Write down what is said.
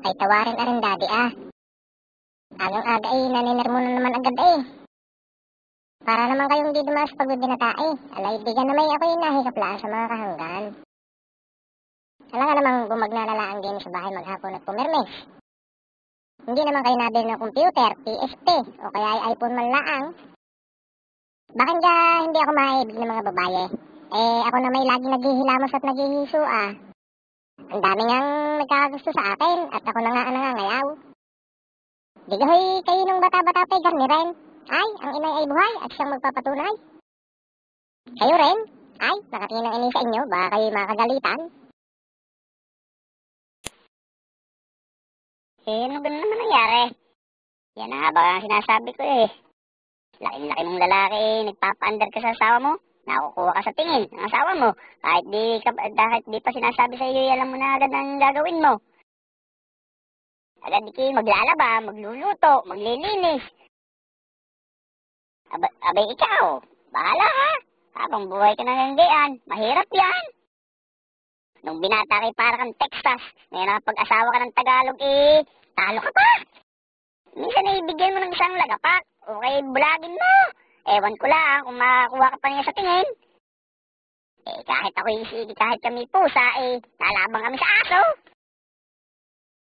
Ay tawarin na rin daddy Agang-aga naniner mo na naman agad Para naman kayong di dumas pagbibinata Alay, di ka naman ako nahikaplaan sa mga kahanggan. Alam nga namang bumagnalalaan din sa bahay maghapon at pumirmes. Hindi naman kayo nabili ng computer, PSP, o kaya ay iPhone man laang. Bakit hindi ako maibig ng mga babae? Ako na may lagi naghihilamos at naghihiso Ang dami ngang nagkakagusto sa akin at ako na nga nangangayaw. Di gahoy kayo nung bata-bata pa'y garni rin. Ay, ang inay ay buhay at siyang magpapatunay. Kayo rin? Ay, nakatingin ang ini sa inyo, baka kayo makagalitan. Ano ganun naman nangyari? Yan na nga ba ang sinasabi ko Laki-laki mong lalaki, nagpapa-under ka sa asawa mo, nakukuha ka sa tingin ng asawa mo. Kahit di pa sinasabi sa iyo, alam mo na agad ang gagawin mo. Agad di kayo maglalaba, magluluto, maglilinis. Abay ikaw, bahala ka. Habang buhay ka ng hanggaan, mahirap yan. Nung binata kay para kang Texas, ngayon pag-asawa ka ng Tagalog talo ka pa. Minsan ibigyan mo ng isang lagapak, okay, bulagin mo. Ewan ko lang kung makakuha ka pa niya sa tingin. Kahit ako kahit kami pusa, nalabang kami sa aso.